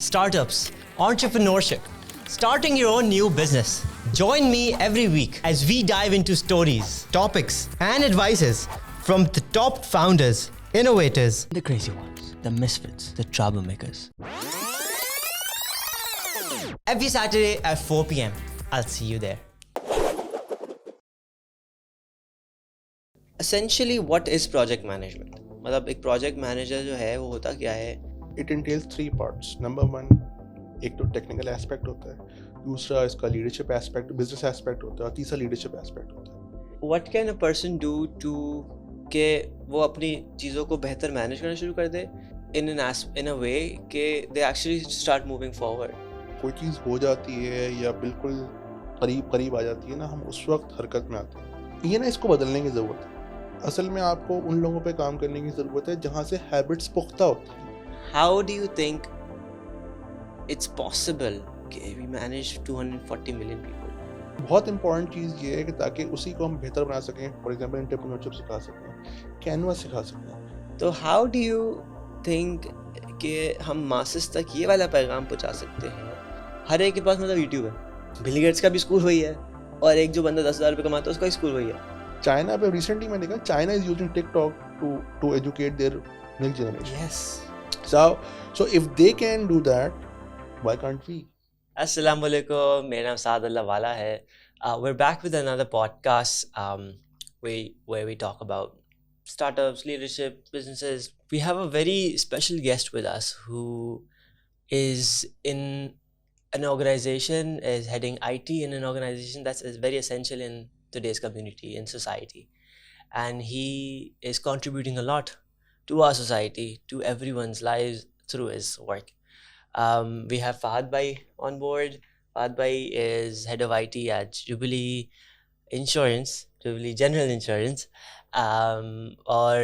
startups, entrepreneurship, starting your own new business. Join me every week as we dive into stories, topics, and advices from the top founders, innovators, the crazy ones, the misfits, the troublemakers. Every Saturday at 4 p.m. I'll see you there. Essentially, what is project management? मतलब एक project manager जो है वो होता क्या है? It entails three parts. Number one, एक तो टेक्निकल एस्पेक्ट होता है, दूसरा इसका लीडरशिप एस्पेक्ट, बिजनेस एस्पेक्ट होता है, और तीसरा लीडरशिप एस्पेक्ट होता है. What can a person do to के वो अपनी चीज़ों को बेहतर मैनेज करना शुरू कर दे in a way कि they actually start moving forward. कोई चीज़ हो जाती है या बिल्कुल करीब आ जाती है ना, हम उस वक्त हरकत में आते हैं. ये ना इसको बदलने की ज़रूरत है. असल में आपको उन लोगों पे काम करने की ज़रूरत है जहाँ से हैबिट्स पुख्ता होती हैं. How do you think it's possible कि we manage 240 million people? बहुत इंपॉर्टेंट चीज़ ये है कि ताकि उसी को हम बेहतर बना सकें. फॉर एग्जांपल एंटरप्रेन्योरशिप सिखा सकें, कैनवा सिखा सकें. तो how do you think कि हम मासेस तक ये वाला पैगाम पहुंचा सकते हैं? हर एक के पास मतलब यूट्यूब है, बिल गेट्स का भी स्कूल वही है, और एक जो बंदा 10,000 रुपये कमाता है उसका भी स्कूल वही है. चाइना पे रिसेंटली मैंने देखा, China is using TikTok to educate their next generation. Yes. So if they can do that, why can't we? Assalamu alaikum, मेरा नाम साद अल्लाह वाला है. We're back with another podcast where we talk about startups, leadership, businesses. We have a very special guest with us who is in an organization, is heading IT in an organization that is very essential in today's community, in society. And he is contributing a lot to our society, to everyone's lives through his work. We have Fahad Bhai on board. Fahad Bhai is head of IT at Jubilee Insurance, Jubilee General Insurance. और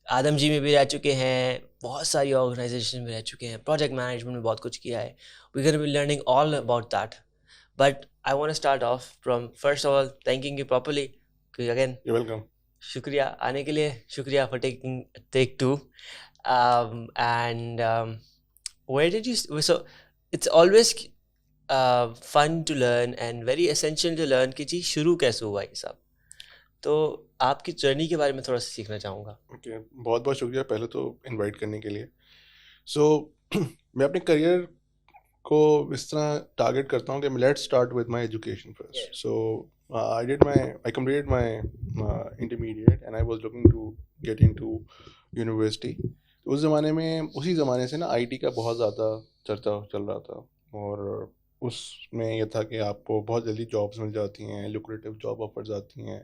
आदम जी में भी रह चुके हैं, बहुत सारी organisation में रह चुके हैं, प्रोजेक्ट मैनेजमेंट में बहुत कुछ किया है. We're going to be learning all about that. But I want to start off from, first of all, thanking you properly. Again, You're welcome. शुक्रिया आने के लिए, शुक्रिया for taking take two. Where did you, so it's always fun to learn and very essential to learn कि जी शुरू कैसे हुआ ये सब. तो आपकी जर्नी के बारे में थोड़ा सा सीखना चाहूँगा. Okay, बहुत बहुत शुक्रिया पहले तो इनवाइट करने के लिए. So मैं अपने करियर को इस तरह टारगेट करता हूँ कि let's start with my education first. So I completed my intermediate and I was looking to get into university. उस ज़माने में, उसी ज़माने से ना आईटी का बहुत ज़्यादा चर्चा चल रहा था, और उसमें यह था कि आपको बहुत जल्दी जॉब्स मिल जाती हैं, लुक्रेटिव जॉब ऑफर्स आती हैं,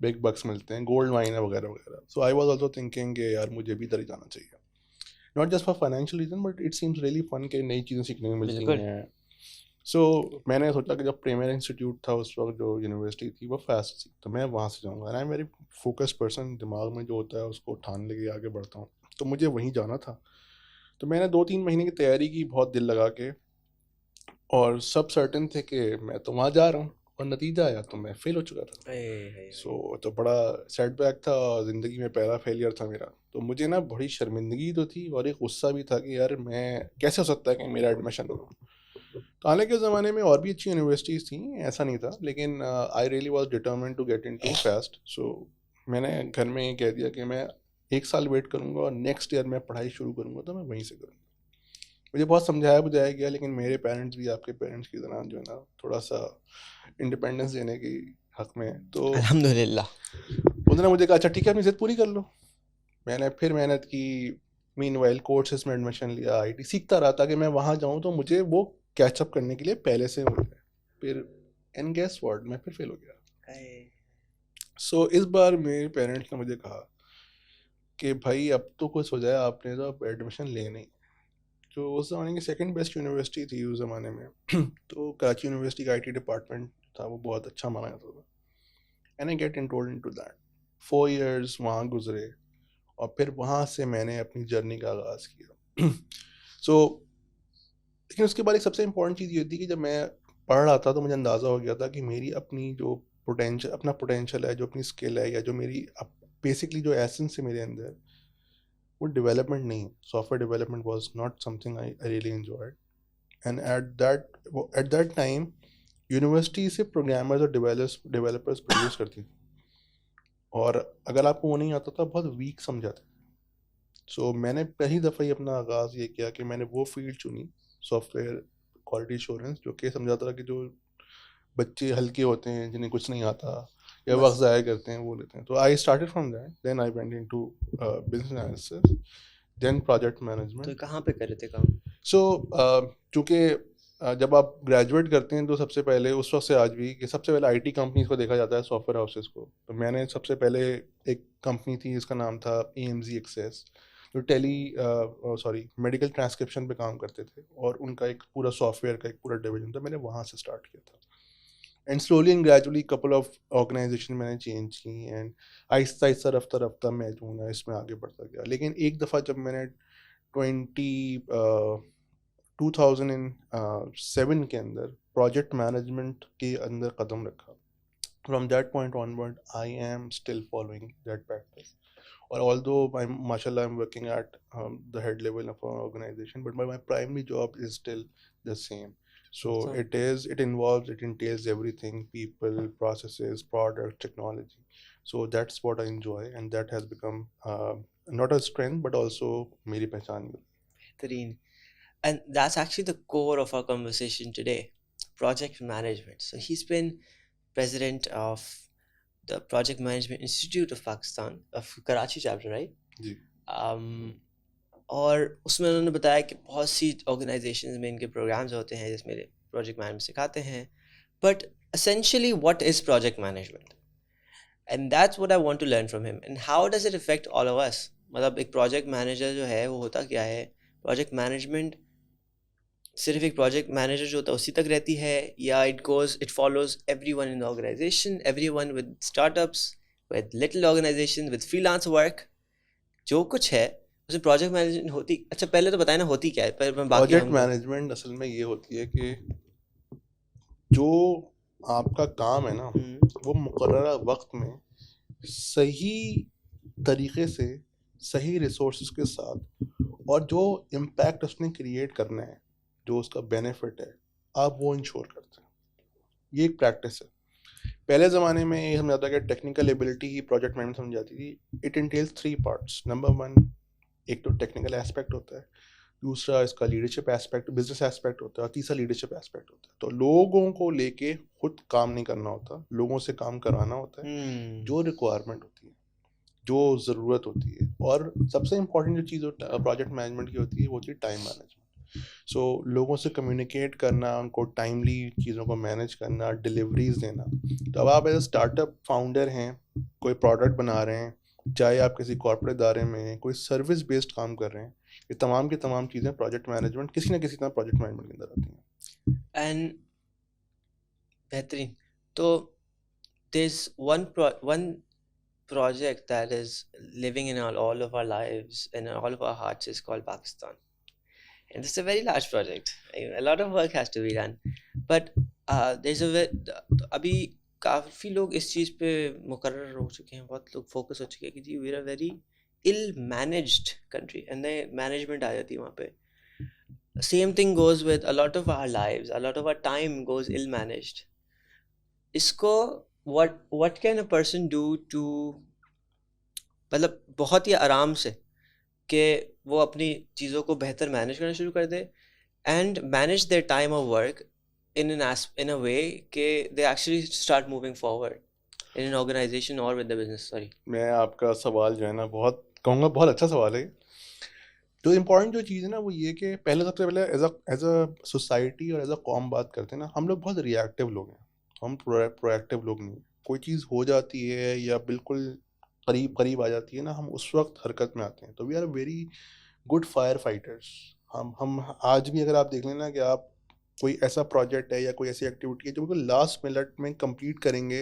बिग बक्स मिलते हैं, गोल्ड माइन वगैरह वगैरह. So I was also thinking कि यार मुझे भी इधर ही जाना चाहिए, not just for financial reason but it seems really fun कि नई चीज़ें सीखने को मिलती हैं. सो मैंने सोचा कि जब प्रीमियर इंस्टीट्यूट था उस वक्त, जो यूनिवर्सिटी थी वो फास्ट थी, तो मैं वहाँ से जाऊँगा. And I am very focused person, दिमाग में जो होता है उसको ठान लेके आगे बढ़ता हूँ, तो मुझे वहीं जाना था. तो मैंने 2-3 महीने की तैयारी की, बहुत दिल लगा के, और सब सर्टेन थे कि मैं तो वहाँ जा रहा हूँ, और नतीजा आया तो मैं फेल हो चुका था. सो तो बड़ा सेटबैक था, ज़िंदगी में पहला फेलियर था मेरा. तो मुझे ना बड़ी शर्मिंदगी तो थी और एक गुस्सा भी था कि यार मैं कैसे हो सकता है कि मेरा एडमिशन हो. तो हालांकि उस ज़माने में और भी अच्छी यूनिवर्सिटीज़ थी, ऐसा नहीं था, लेकिन I really was determined to get into fast. So मैंने घर में ये कह दिया कि मैं 1 साल वेट करूँगा और नेक्स्ट ईयर मैं पढ़ाई शुरू करूँगा, तो मैं वहीं से करूँगा. मुझे बहुत समझाया बुझाया गया, लेकिन मेरे पेरेंट्स भी आपके पेरेंट्स की तरह जो है ना थोड़ा सा इंडिपेंडेंस देने की हक़ में. तो अल्हम्दुलिल्लाह उन्होंने मुझे कहा अच्छा ठीक है अपनी ज़िद पूरी कर लो. मैंने फिर मेहनत की, मीनवाइल कोर्सेज में एडमिशन लिया, आईटी सीखता रहा ताकि मैं वहाँ जाऊँ तो मुझे वो कैचअप करने के लिए पहले से मिल जाए. फिर एंड गेस व्हाट, मैं फिर फेल हो गया. सो इस बार मेरे पेरेंट्स ने मुझे कहा कि भाई अब तो कुछ हो जाए, आपने तो अब एडमिशन ले नहीं. जो उस ज़माने की सेकंड बेस्ट यूनिवर्सिटी थी उस ज़माने में तो कराची यूनिवर्सिटी का आईटी डिपार्टमेंट था, वो बहुत अच्छा माना जाता था. And I get enrolled into that. 4 years वहाँ गुजरे, और फिर वहाँ से मैंने अपनी जर्नी का आगाज़ किया. सो लेकिन उसके बाद एक सबसे इम्पॉर्टेंट चीज़ ये थी कि जब मैं पढ़ रहा था तो मुझे अंदाज़ा हो गया था कि मेरी अपनी जो अपना पोटेंशियल है, जो अपनी स्किल है, या जो मेरी बेसिकली जो एसेंस है मेरे अंदर, वो डेवलपमेंट नहीं, software development was not something I really enjoyed. And at that time university से प्रोग्रामर्स और डेवलपर्स प्रोड्यूस करती थी, और अगर आपको वो नहीं आता था बहुत वीक समझाते. सो मैंने पहली दफ़ा ही अपना आगाज़ ये किया कि मैंने वो फील्ड चुनी, सॉफ्टवेयर क्वालिटी एश्योरेंस, जो कि समझाता था कि जो बच्चे हल्के होते हैं, जिन्हें कुछ नहीं आता या वक्त बस ज़ाया करते हैं, वो लेते हैं. तो I started from that, then I went into business analysis, then project तो मैनेजमेंट. कहाँ पे कर रहे थे काम? सो चूँकि जब आप ग्रेजुएट करते हैं तो सबसे पहले, उस वक्त से आज भी, कि सबसे पहले आईटी कंपनीज को देखा जाता है, सॉफ्टवेयर हाउसेस को. तो मैंने सबसे पहले, एक कंपनी थी जिसका नाम था AMZ एक्सेस, जो मेडिकल ट्रांसक्रिप्शन पे काम करते थे, और उनका एक पूरा सॉफ्टवेयर का एक पूरा डिवीजन था. मैंने वहाँ से स्टार्ट किया था. And slowly and gradually couple of organisation मैंने चेंज की, एंड आहिस्ता आहिस्ता रफ्ता रफ्ता मैं जो हूँ ना इसमें आगे बढ़ता गया. लेकिन एक दफ़ा जब मैंने 2007 के अंदर प्रोजेक्ट मैनेजमेंट के अंदर कदम रखा, from that point onward I am still following that practice. Or although mashallah, I'm working at the head level of an organization, but my primary job is still the same. So it entails everything: people, processes, product, technology. So that's what I enjoy, and that has become not a strength but also मेरी पहचान. बेहतरीन. And that's actually the core of our conversation today, project management. So he's been president of the Project Management Institute of Pakistan, of Karachi chapter, right? जी. और उसमें उन्होंने बताया कि बहुत सी organisations में इनके प्रोग्राम्स होते हैं जिसमें प्रोजेक्ट मैनेजमेंट सिखाते हैं. But essentially what is project management? And that's what I want to learn from him. And how does it affect all of us? मतलब एक प्रोजेक्ट मैनेजर जो है वो होता क्या है? प्रोजेक्ट मैनेजमेंट सिर्फ एक प्रोजेक्ट मैनेजर जो होता है उसी तक रहती है, या it follows everyone in the organisation, everyone with startups, with little organisation, with freelance work, जो कुछ है उसमें प्रोजेक्ट मैनेजमेंट होती. अच्छा पहले तो बताया ना होती क्या है, पर मैं बाकी प्रोजेक्ट मैनेजमेंट असल में ये होती है कि जो आपका काम है ना, वो मुकर्ररा वक्त में सही तरीके से, सही रिसोर्सेज के साथ, और जो इम्पैक्ट उसने क्रिएट करना है, जो उसका बेनिफिट है, आप वो इंश्योर करते हैं. ये एक प्रैक्टिस है. पहले ज़माने में ये समझाता कि टेक्निकल एबिलिटी ही प्रोजेक्ट मैनेजमेंट समझाती थी. It entails 3 parts. नंबर 1, एक तो टेक्निकल एस्पेक्ट होता है, दूसरा इसका लीडरशिप एस्पेक्ट, बिजनेस एस्पेक्ट होता है, और तीसरा लीडरशिप एस्पेक्ट होता है. तो लोगों को लेके खुद काम नहीं करना होता, लोगों से काम करवाना होता है, जो रिक्वायरमेंट होती है, जो ज़रूरत होती है. और सबसे इम्पॉर्टेंट जो चीज़ प्रोजेक्ट मैनेजमेंट की होती है वो होती है टाइम मैनेजमेंट. सो लोगों से कम्युनिकेट करना, उनको टाइमली चीज़ों को मैनेज करना, डिलीवरीज देना. तो अब आप एज अ स्टार्टअप फाउंडर हैं, कोई प्रोडक्ट बना रहे हैं, चाहे आप किसी कॉर्पोरेट इदारे में हैं, कोई सर्विस बेस्ड काम कर रहे हैं, ये तमाम की तमाम चीज़ें प्रोजेक्ट मैनेजमेंट किसी ना किसी तरह प्रोजेक्ट मैनेजमेंट के अंदर आती हैं. एंड बेहतरीन. तो there's one project that is living in all of our lives and all of our hearts is called Pakistan. And it's a very large project. A lot of work has to be done. But there's अभी काफ़ी लोग इस चीज़ पे मुकर्रर हो चुके हैं, बहुत लोग फोकस हो चुके हैं कि जी we are a very ill managed country, and management आ जाती है वहाँ पे. Same thing goes with a lot of our lives, a lot of our time goes ill managed. इसको what can a person do to, मतलब बहुत ही आराम से कि वो अपनी चीज़ों को बेहतर मैनेज करना शुरू कर दे, and manage their time of work in a way कि they actually start moving forward in an organization or with the business. Sorry. मैं आपका सवाल जो है ना, बहुत कहूँगा बहुत अच्छा सवाल है. जो इम्पोर्टेंट जो चीज़ है ना वो ये कि सबसे पहले एज अ सोसाइटी और एज अ कॉम बात करते हैं ना, हम लोग बहुत रिएक्टिव लोग हैं, हम प्रोएक्टिव लोग नहीं. कोई चीज़ हो जाती है या बिल्कुल करीब आ जाती है ना, हम उस वक्त हरकत में आते हैं. तो we are very good fire fighters. हम आज भी अगर आप देख लेना कि आप कोई ऐसा प्रोजेक्ट है या कोई ऐसी एक्टिविटी है जो बिल्कुल लास्ट मिनट में कंप्लीट करेंगे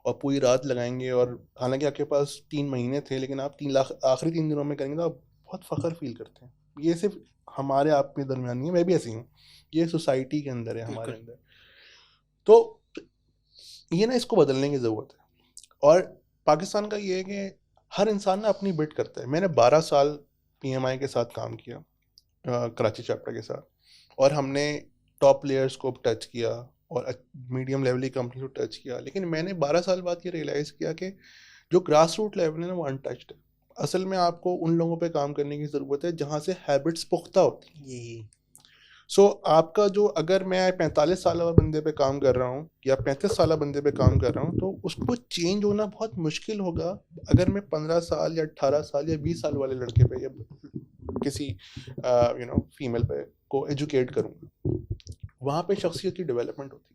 और पूरी रात लगाएंगे, और हालांकि आपके पास 3 महीने थे, लेकिन आप आखिरी 3 दिनों में करेंगे तो आप बहुत फ़ख्र फील करते हैं. ये सिर्फ हमारे आप के दरमियान नहीं है, मैं भी ऐसी हूँ, ये सोसाइटी के अंदर है, हमारे अंदर. तो ये ना, इसको बदलने की ज़रूरत है. और पाकिस्तान का ये है कि हर इंसान ना अपनी बिट करता है. मैंने 12 साल PMI के साथ काम किया, कराची चैप्टर के साथ, और हमने टॉप प्लेयर्स को टच किया और मीडियम लेवल की कंपनी को टच किया। लेकिन मैंने 12 साल बाद ये रियलाइज़ किया कि जो ग्रास रूट लेवल है ना वो अनटच्ड है। असल में आपको उन लोगों पे काम करने की ज़रूरत है जहाँ से हैबिट्स पुख्ता होती हैं। यही सो आपका जो, अगर मैं 45 साल बंदे पे काम कर रहा हूँ या 35 साल बंदे पे काम कर रहा हूँ, तो उसको चेंज होना बहुत मुश्किल होगा अगर मैं 15 साल या 18 साल या 20 साल वाले लड़के पे या किसी फीमेल पे को एजुकेट करूँगा। वहाँ पे शख्सियत की डेवलपमेंट होती है।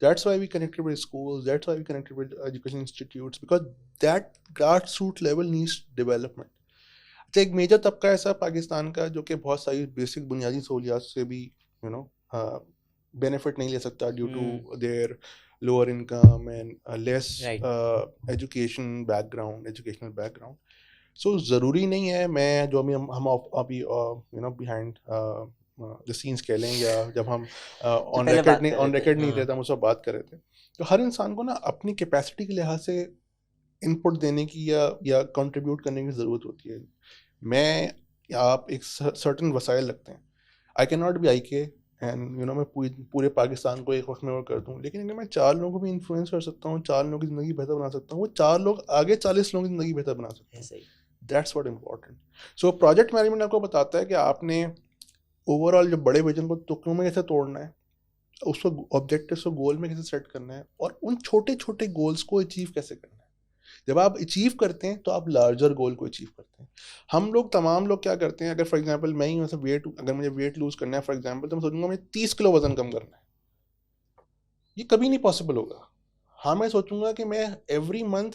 That's why we connected with schools, that's why we connected with education institutes, because that grassroots level needs development. अच्छा, एक मेजर तबका ऐसा पाकिस्तान का जो कि बहुत सारी बेसिक बुनियादी सहूलियात से भी बेनिफिट नहीं ले सकता due to their lower income and less educational background. So ज़रूरी नहीं है मैं जो हम अभी बिहाइंड द सीन्स कह लें, या जब हम ऑन रिकॉर्ड नहीं थे, हम उससे बात कर रहे थे, तो हर इंसान को ना अपनी कैपेसिटी के लिहाज से इनपुट देने की या कंट्रीब्यूट करने की ज़रूरत होती है। मैं या आप एक सर्टन वसाइल रखते हैं, I can not be I K and मैं पूरे पाकिस्तान को एक वक्त में वो कर दूँ, लेकिन अगर मैं 4 लोगों को भी इन्फ्लुएंस कर सकता हूँ, 4 लोगों की ज़िंदगी बेहतर बना सकता हूँ, वो 4 लोग आगे 40 लोगों की ज़िंदगी बेहतर बना सकते हैं। That's what important. So project management आपको बताता है कि आपने ओवरऑल जो बड़े विजन को टुकड़ों में कैसे तोड़ना है, उसको ऑब्जेक्टिव्स को गोल में कैसे सेट करना है, और उन छोटे छोटे गोल्स को अचीव कैसे करना है। जब आप अचीव करते हैं तो आप लार्जर गोल को अचीव करते हैं। हम लोग तमाम लोग क्या करते हैं, अगर फॉर एग्जांपल मैं ही अगर मुझे वेट लूज करना है फॉर एग्जांपल, तो मैं सोचूंगा मुझे 30 किलो वजन कम करना है। ये कभी नहीं पॉसिबल होगा। हाँ, मैं सोचूंगा कि मैं एवरी मंथ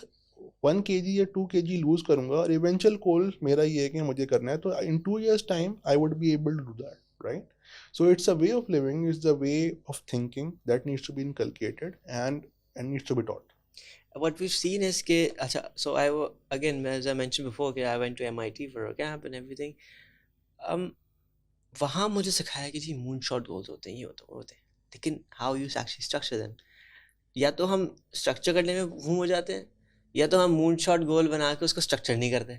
1 kg या 2 kg लूज करूंगा, और इवेंचुअल गोल मेरा ये है कि मुझे करना है, तो in 2 years time I would be able to do that, right? So it's a way of living, it's the way of thinking that needs to be inculcated and needs to be taught. What we've seen is कि अच्छा, so again, as I mentioned before कि I went to MIT for a camp and everything. वहाँ मुझे सिखाया कि जी moon shot goals होते हैं, ये होते हैं, लेकिन how you actually structure them. या तो हम स्ट्रक्चर करने में घूम हो जाते हैं, या तो हम मून शॉट गोल बना के उसको स्ट्रक्चर नहीं करते।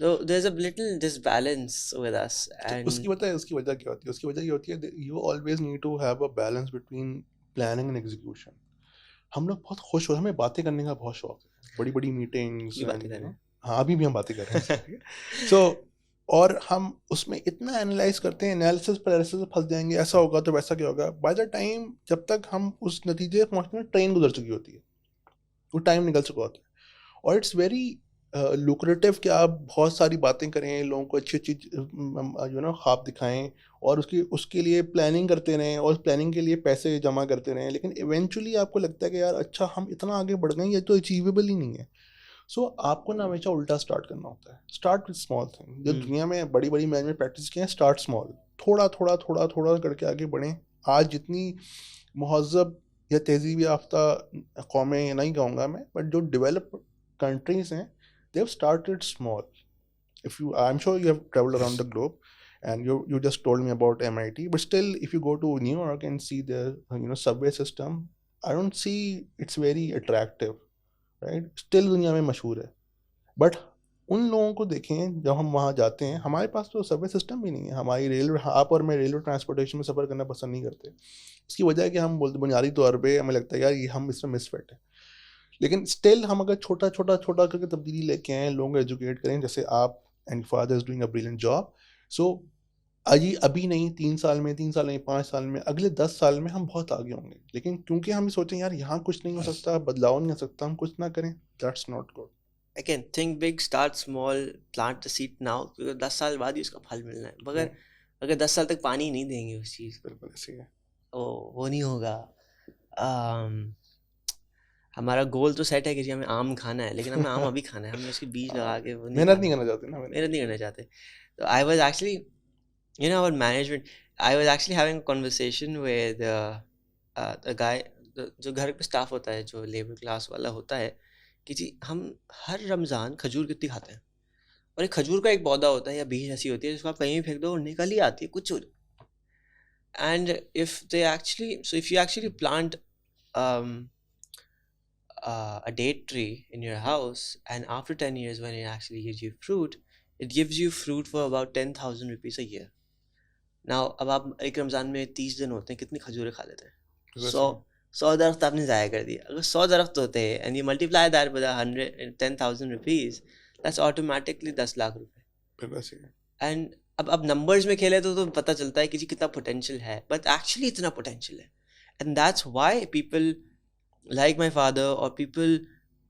So there's a little disbalance with us. And उसकी वजह क्या होती है? उसकी वजह ये होती है you always need to have a balance between planning and execution. हम लोग बहुत खुश हो, हमें बातें करने का बहुत शौक है, बड़ी बड़ी मीटिंग्स, हाँ अभी भी हम बातें कर रहे हैं। सो और हम उसमें इतना एनालाइज करते हैं, एनालिसिस पैरालिसिस में फंस जाएंगे, ऐसा होगा तो वैसा क्या होगा। बाय द टाइम जब तक हम उस नतीजे पहुँचने में, ट्रेन गुजर चुकी होती है, वो टाइम निकल चुका होता है। और इट्स वेरी लुक्रेटिव कि आप बहुत सारी बातें करें, लोगों को अच्छी अच्छी ख्वाब दिखाएं, और उसके लिए प्लानिंग करते रहें, और प्लानिंग के लिए पैसे जमा करते रहें, लेकिन इवेंचुअली आपको लगता है कि यार अच्छा हम इतना आगे बढ़ गए, ये तो अचीवेबल ही नहीं है। सो आपको ना हमेशा उल्टा स्टार्ट करना होता है। Start with small thing. जो दुनिया में बड़ी बड़ी मैनेजमेंट प्रैक्टिस की हैं, स्टार्ट स्मॉल, थोड़ा थोड़ा थोड़ा थोड़ा करके आगे बढ़ें। आज जितनी महज़ब या तहजीब याफ्ता कौमें नहीं कहूँगा मैं, बट जो डेवलप कंट्रीज़ हैं, they've started small. I'm sure you have traveled around the globe, and you just told me about MIT, but still, if you go to New York and see the subway system, I don't see it's very attractive, right? Still दुनिया में मशहूर है, but उन लोगों को देखें जब हम वहाँ जाते हैं, हमारे पास तो सबवे सिस्टम भी नहीं है। हमारी रेलवे, आप और मैं रेलवे ट्रांसपोर्टेशन में सफ़र करना पसंद नहीं करते। इसकी वजह है कि हम बोलते बुनियादी तौर पे हमें लगता है यार ये हम इसमें मिसफिट है। लेकिन स्टिल हम अगर छोटा छोटा छोटा करके तब्दीली लेके आएँ, लोगों को एजुकेट करें, जैसे आप and father is doing a brilliant job. So अभी नहीं, 3 साल में, 5 साल में, अगले 10 साल में हम बहुत आगे होंगे। लेकिन क्योंकि हम सोचें यार यहाँ कुछ नहीं हो सकता, बदलाव नहीं आ सकता, हम कुछ ना करें, that's not good. Again, think big, start small, plant the seed now, क्योंकि 10 साल बाद ही उसका फल मिलना है। मगर अगर 10 साल तक पानी नहीं देंगे उस चीज़, बिल्कुल ऐसे है, वो नहीं होगा। हमारा गोल तो सेट है कि जी हमें आम खाना है, लेकिन हमें आम अभी खाना है, हमें उसके बीज लगा के वो मेहनत नहीं करना चाहते ना, मेहनत नहीं करना चाहते। तो I was actually, about management, I was actually having a conversation with the guy, जो घर पे स्टाफ होता है, जो लेबर क्लास वाला होता है, कि जी हम हर रमज़ान खजूर कितनी खाते हैं, और एक खजूर का एक पौधा होता है या बीज ऐसी होती है जिसको आप कहीं भी फेंक दो और निकल ही आती है, कुछ हो। And if you actually plant a date tree in your house, and after 10 years when it actually gives you fruit, it gives you fruit for about 10,000 rupees a year. Now अब आप एक रमज़ान में 30 दिन होते हैं, कितनी खजूरें खा लेते हैं? 100 दरख्त आपने ज़ाया कर दिया. अगर 100 दरख्त होते हैं and you multiply that with 10,000 rupees, that's automatically 10 lakh रुपए. And अब नंबर्स में खेले तो पता चलता है कि जी कितना पोटेंशियल है, बट एक्चुअली इतना पोटेंशियल है. And that's why people like my father or people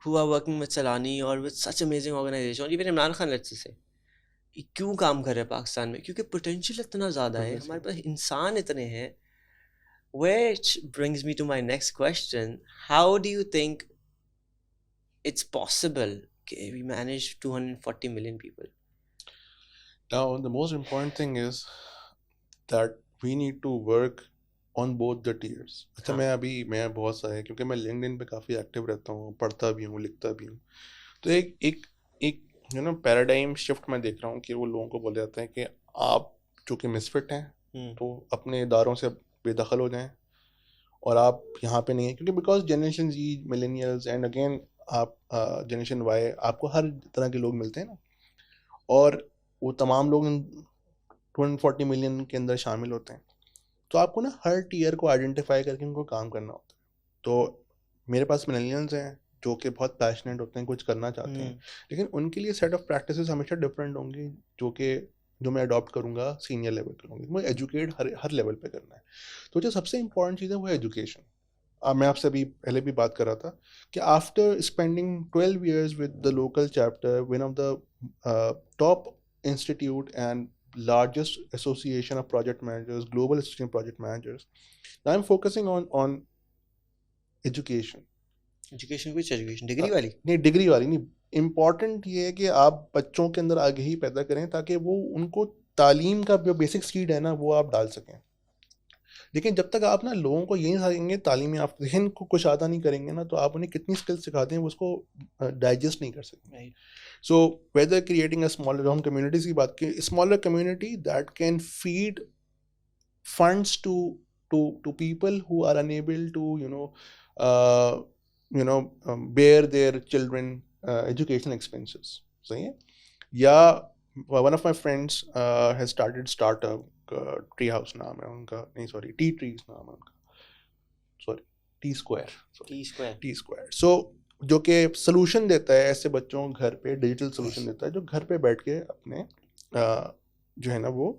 who are working with Salani or with such amazing organization, or even Imran Khan, let's say, क्यों काम कर रहे हैं पाकिस्तान में? क्योंकि पोटेंशियल इतना ज़्यादा है, हमारे पास इंसान इतने हैं. Which brings me to my next question. How do you think it's possible we manage 240 million people? Now, the most important thing is that we need to work on both the tiers. अच्छा, मैं बहुत सारे, क्योंकि मैं LinkedIn पे काफ़ी active रहता हूँ, पढ़ता भी हूँ, लिखता भी हूँ, तो एक पैराडाइम शिफ्ट मैं देख रहा हूँ कि वो लोगों को बोला जाता है कि आप जो कि मिसफिट हैं तो अपने इदारों से बेदखल हो जाएं और आप यहाँ पे नहीं हैं, क्योंकि because generation Z, millennials and again आप जनरेशन वाई, आपको हर तरह के लोग मिलते हैं ना, और वो तमाम लोग 240 मिलियन के अंदर शामिल होते हैं. तो आपको ना हर टीयर को आइडेंटिफाई करके उनको काम करना होता है. तो मेरे पास मिलेनियल्स हैं जो कि बहुत पैशनेट होते हैं, कुछ करना चाहते हैं, लेकिन उनके लिए सेट ऑफ प्रैक्टिसेस हमेशा डिफरेंट होंगी जो मैं अडॉप्ट करूँगा सीनियर लेवल पे होंगे. मुझे एजुकेट हर लेवल पे करना है. तो जो सबसे इंपॉर्टेंट चीज़ है वो है एजुकेशन. मैं आपसे अभी पहले भी बात कर रहा था कि after spending 12 years with the local chapter, one of the top institute and largest association of project managers, global association of project managers, now I'm focusing on education. which education? Degree वाली? नहीं, degree वाली नहीं. Important ये है कि आप बच्चों के अंदर आगे ही पैदा करें ताकि वो उनको तालीम का जो बेसिक सीड है ना वो आप डाल सकें. लेकिन जब तक आप ना लोगों को यही सिखाएंगे तालीम आप को कुछ आता नहीं करेंगे ना, तो आप उन्हें कितनी स्किल्स सिखाते हैं वो उसको डाइजेस्ट नहीं कर सकते. So whether creating a smaller, हम कम्युनिटीज की बात करें, smaller community that can feed funds to people who are unable to bear their children educational expenses. सही है. या one of my friends has started startup, tree house नाम है उनका, नहीं सॉरी टी ट्रीज नाम है उनका, सॉरी टी स्क्वायर. सो जो कि सोल्यूशन देता है ऐसे बच्चों को घर पे, डिजिटल सोल्यूशन देता है जो घर पे बैठ के अपने जो है ना वो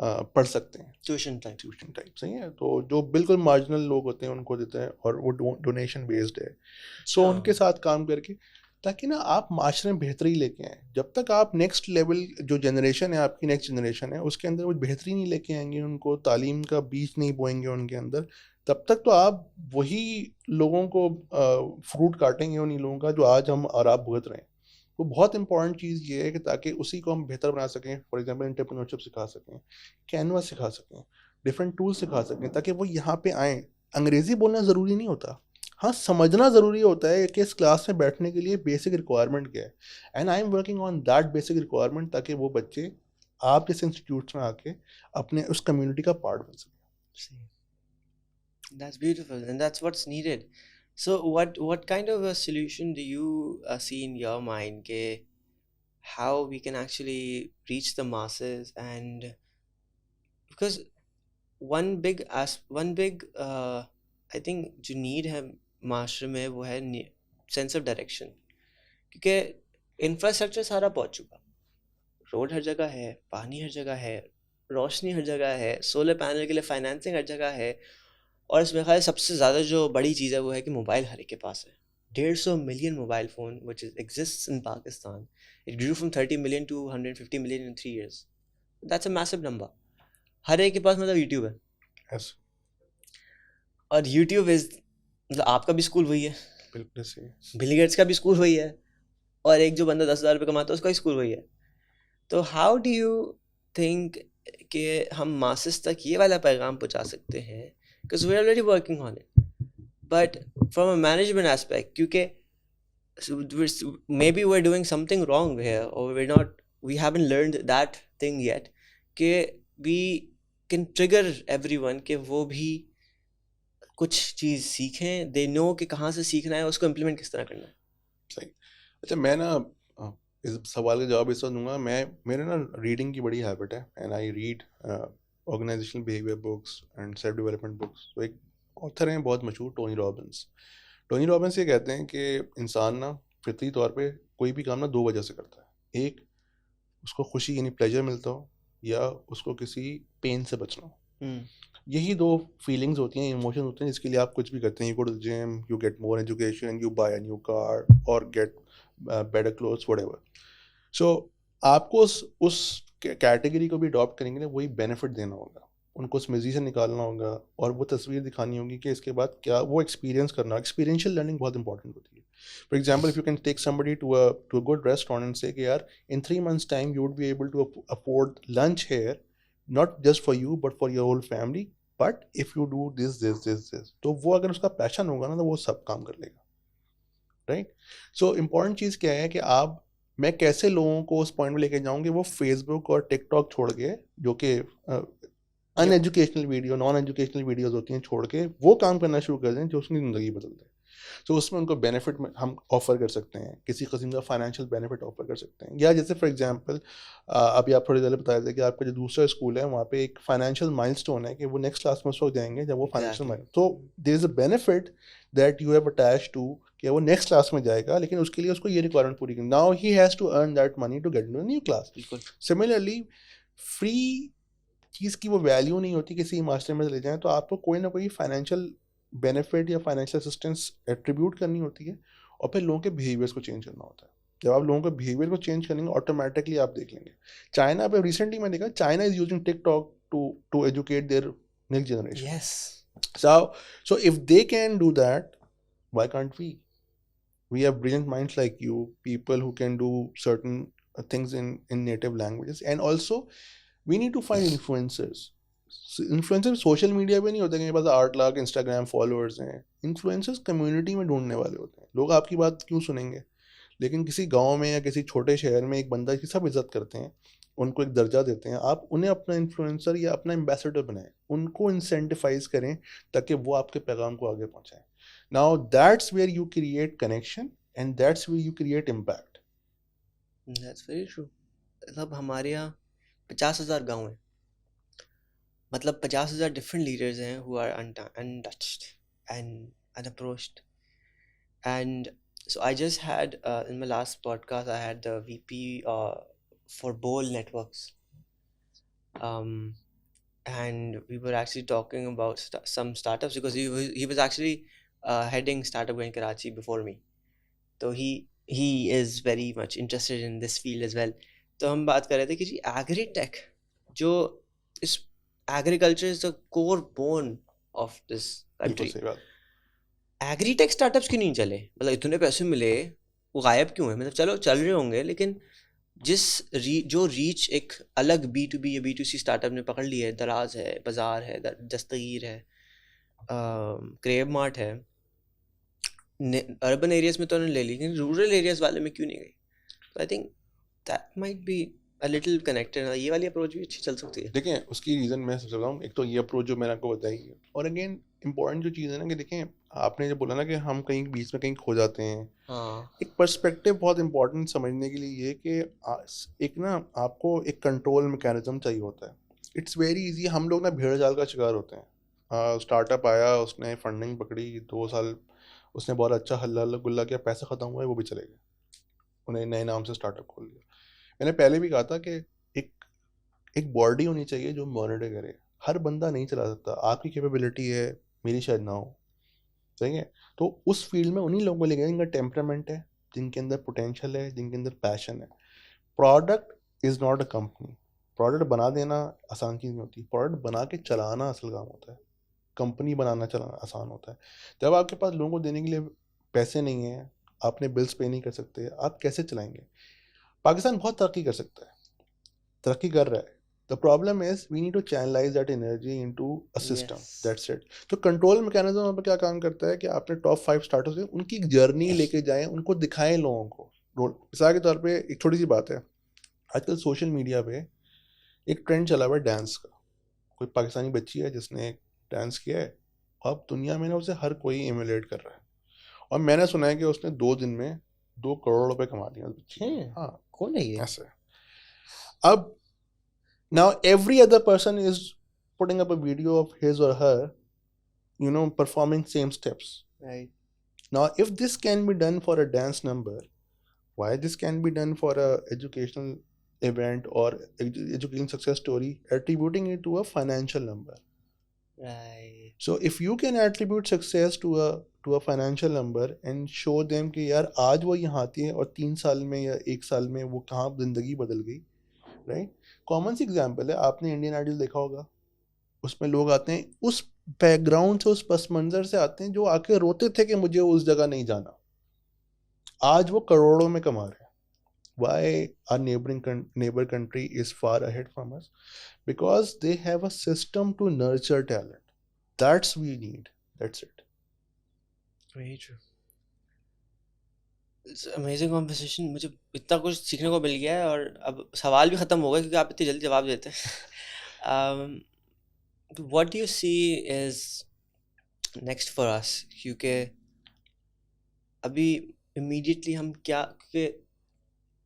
पढ़ सकते हैं, ट्यूशन टाइप. सही है. तो जो बिल्कुल मार्जिनल लोग होते हैं उनको देता है और वो डोनेशन बेस्ड है. सो उनके साथ काम करके ताकि ना आप माशरे में बेहतरी लेके आएँ. जब तक आप नेक्स्ट लेवल जो जनरेशन है, आपकी नेक्स्ट जनरेशन है, उसके अंदर वो बेहतरी नहीं लेके आएंगे, उनको तालीम का बीज नहीं बोएंगे उनके अंदर, तब तक तो आप वही लोगों को फ्रूट काटेंगे उन्हीं लोगों का जो आज हम और आप भुगत रहे हैं. वो बहुत इंपॉर्टेंट चीज़ ये है कि ताकि उसी को हम बेहतर बना सकें. फॉर एग्जांपल एंटरप्रेन्योरशिप सिखा सकें, कैनवा सिखा सकें, डिफरेंट टूल्स सिखा सकें ताकि वो यहाँ पे आएँ. अंग्रेज़ी बोलना ज़रूरी नहीं होता, हाँ समझना ज़रूरी होता है कि इस क्लास में बैठने के लिए बेसिक रिक्वायरमेंट क्या है. And I am working on that basic requirement ताकि वो बच्चे आप जैसे इंस्टीट्यूट्स में आके अपने उस कम्युनिटी का पार्ट बन सकें. That's beautiful and that's what's needed. So what kind of a solution do you see in your mind ke how we can actually reach the masses? And because one big I think जो need है माशरे में वो है sense of direction. क्योंकि infrastructure सारा पहुंच चुका, रोड हर जगह है, पानी हर जगह है, रोशनी हर जगह है, सोलर पैनल के लिए फाइनेंसिंग हर जगह है, और इसमें ख्याल सबसे ज़्यादा जो बड़ी चीज़ है वो है कि मोबाइल हर एक के पास है. 150 million mobile phone which exists in Pakistan. It grew from 30 million to 150 million in 3 years. That's a massive number. हर एक के पास मतलब यूट्यूब है. Yes. और यूट्यूब इज़ मतलब आपका भी स्कूल वही है, बिल्कुल सही. बिल गेट्स का भी स्कूल वही है, और एक जो बंदा 10,000 रुपये कमाता है उसका भी स्कूल वही है. तो हाउ डू यू थिंक कि हम मासेस तक ये वाला पैगाम पहुंचा सकते हैं? Because we're already working on it, but from a management aspect, because maybe we're doing something wrong here, or we haven't learned that thing yet, कि we can trigger everyone कि वो भी कुछ चीज़ सीखें, they know कि कहाँ से सीखना है, उसको implement किस तरह करना है. सही. अच्छा, मैं ना इस सवाल का जवाब इस तरह दूंगा, मेरे ना रीडिंग की बड़ी हैबिट है, and I read organisational behaviour books and self development books. तो एक ऑथर हैं बहुत मशहूर, टोनी रॉबिन्स. टोनी रॉबिन्स ये कहते हैं कि इंसान ना फितरी तौर पे कोई भी काम ना दो वजह से करता है. एक, उसको खुशी यानी प्लेजर मिलता हो, या उसको किसी पेन से बचना हो. यही दो फीलिंग्स होती हैं, इमोशंस होते हैं जिसके लिए आप कुछ भी करते हैं. You go to the gym, you get more education, you buy a new car और get better clothes, whatever. So आपको उस कैटेगरी को भी अडॉप्ट करेंगे ना, वही बेनिफिट देना होगा, उनको उस मज़ी से निकालना होगा, और वो तस्वीर दिखानी होगी कि इसके बाद क्या वो एक्सपीरियंस करना. एक्सपीरियंशियल लर्निंग बहुत इंपॉर्टेंट होती है. For example, if you can take somebody to a good restaurant and say कि यार in 3 months time you would be able to afford lunch here, not just for you but for your whole family, but if you do this this this this, तो वो अगर उसका passion होगा ना तो वो सब काम कर लेगा. राइट. सो इम्पॉर्टेंट चीज़ क्या है कि मैं कैसे लोगों को उस पॉइंट में लेके जाऊंगी, वो फेसबुक और टिकटॉक छोड़ के, जो कि अनएजुकेशनल वीडियो, नॉन एजुकेशनल वीडियोस होती हैं, छोड़ के वो काम करना शुरू कर दें जो उसकी ज़िंदगी बदल दे. तो उसमें उनको बेनिफिट हम ऑफर कर सकते हैं, किसी किस्म का फाइनेंशियल बेनिफिट ऑफर कर सकते हैं. या जैसे फॉर एग्जांपल अभी आप थोड़ी देर बताया था कि आपका जो दूसरा स्कूल है वहाँ पे एक फाइनेंशियल माइलस्टोन है कि वो नेक्स्ट क्लास में उस वक्त जाएंगे जब वो फाइनेंशियल माइल, तो there is a benefit that you have attached to कि वो नेक्स्ट क्लास में जाएगा, लेकिन उसके लिए उसको ये रिक्वायरमेंट पूरी करनी. Now he has to earn that money to get into new class. Similarly free चीज़ की वो वैल्यू नहीं होती. किसी मास्टर में चले जाएँ तो आपको कोई ना कोई फाइनेंशियल बेनिफिट या फाइनेंशियल असिस्टेंस एट्रीब्यूट करनी होती है, और फिर लोगों के बिहेवियर्स को चेंज करना होता है. जब आप लोगों के बिहेवियर को चेंज करेंगे, ऑटोमेटिकली आप देख लेंगे. चाइना पे रिसेंटली मैं देखा, China is using TikTok to educate their next generation. Yes. So if they can do that, why can't we? We have brilliant minds like you, people who can do certain things in native languages, and also we need to find influencers. Influencer social media पे नहीं होते कि मेरे पास 8 lakh Instagram followers हैं. Influencers community में ढूंढने वाले होते हैं. लोग आपकी बात क्यों सुनेंगे, लेकिन किसी गांव में या किसी छोटे शहर में एक बंदा की सब इज्जत करते हैं, उनको एक दर्जा देते हैं. आप उन्हें अपना इन्फ्लुएंसर या अपना एम्बेसडर बनाएं, उनको इंसेंटिफाइज करें ताकि वो आपके पैगाम को आगे पहुंचाएं. Now that's where you create connection and that's where you create impact. That's very true. मतलब हमारे यहाँ 50,000 गाँव हैं, मतलब 50,000 different leaders हैं who are untouched and unapproached. And so I just had in my last podcast I had the VP for Bowl Networks, and we were actually talking about some startups because he was actually heading startup in Karachi before me, so he is very much interested in this field as well. तो हम बात कर रहे थे कि जी agri-tech जो इस agriculture is the core bone of this country. Agri-tech startups क्यों नहीं चले? मतलब इतने पैसे मिले, वो गायब क्यों है? मतलब चलो चल रहे होंगे, लेकिन जो रीच एक अलग B2B या B2C स्टार्टअप ने पकड़ ली है, दराज है, बाजार है, दस्तगीर है, क्रेव मार्ट है, अर्बन एरियाज में तो उन्होंने ले ली, लेकिन रूरल एरियाज वाले में क्यों नहीं गई? So I think that might be a little connected. ये वाली अप्रोच भी अच्छी चल सकती है. देखें उसकी रीज़न मैं सबसे बताऊँ, एक तो ये अप्रोच जो मैंने आपको बताई है, और अगेन इम्पॉर्टेंट जो चीज़ है ना कि देखें, आपने जो बोला ना कि हम कहीं बीच में कहीं खो जाते हैं. हाँ. एक पर्सपेक्टिव बहुत इंपॉर्टेंट समझने के लिए ये कि एक ना आपको एक कंट्रोल मैकेनिज्म चाहिए होता है. It's very easy. हम लोग ना भेड़ चाल का शिकार होते हैं. स्टार्टअप आया, उसने फंडिंग पकड़ी, 2 साल उसने बहुत अच्छा हल्ला गुल्ला किया, पैसा ख़त्म हुआ है, वो भी चले गए, उन्हें नए नाम से स्टार्टअप खोल लिया. मैंने पहले भी कहा था कि एक बॉडी होनी चाहिए जो मॉनिटर करे. हर बंदा नहीं चला सकता. आपकी कैपेबिलिटी है, मेरी शायद ना हो, सही है. तो उस फील्ड में उन्हीं लोगों को लेंगे जिनका टेम्परामेंट है, जिनके अंदर पोटेंशियल है, जिनके अंदर पैशन है. Product is not a company. Product बना देना आसान चीज़ नहीं होती, प्रोडक्ट बना के चलाना असल काम होता है. कंपनी बनाना चलाना आसान होता है. जब आपके पास लोगों को देने के लिए पैसे नहीं है, आपने बिल्स पे नहीं कर सकते, आप कैसे चलाएंगे? पाकिस्तान बहुत तरक्की कर सकता है, तरक्की कर रहा है. The problem is we need to channelise that energy into a system. That's it. तो कंट्रोल मैकेनिज्म वहाँ पर क्या काम करता है कि आपने टॉप 5 स्टार्टअप्स हैं, उनकी जर्नी लेके जाएं, उनको दिखाएं लोगों को. मिसाल के तौर पे एक छोटी सी बात है, आजकल सोशल मीडिया पे एक ट्रेंड चला हुआ है डांस का. कोई पाकिस्तानी बच्ची है जिसने डांस किया है, अब दुनिया में ना उसे हर कोई इमुलेट कर रहा है, और मैंने सुना है कि उसने 2 दिन में 2 करोड़ रुपए कमा लिए. हाँ, कौन है ये? ऐसे अब now every other person is putting up a video of his or her, you know, performing same steps. Right. Now if this can be done for a dance number, why this can be done for a educational event or educational success story, attributing it to a financial number? Right. So if you can attribute success to a financial number and show them कि यार आज वो यहाँ आती है और 3 साल में या 1 साल में वो कहाँ जिंदगी बदल गई, राइट? कॉमन सी एग्जांपल है, आपने इंडियन आइडल देखा होगा, उसमें लोग आते हैं उस बैकग्राउंड से, उस पस मंजर से आते हैं जो आके रोते थे कि मुझे उस जगह नहीं जाना, आज वो करोड़ों में कमा रहे हैं. Why our neighbor country is far ahead from us? Because they have a system to nurture talent. That's we need. That's it. Very true. It's amazing conversation. मुझे इतना कुछ सीखने को मिल गया है और अब सवाल भी ख़त्म हो गए क्योंकि आप इतनी जल्दी जवाब देते हैं. What do you see is next for us? क्योंकि अभी immediately हम क्या, क्योंकि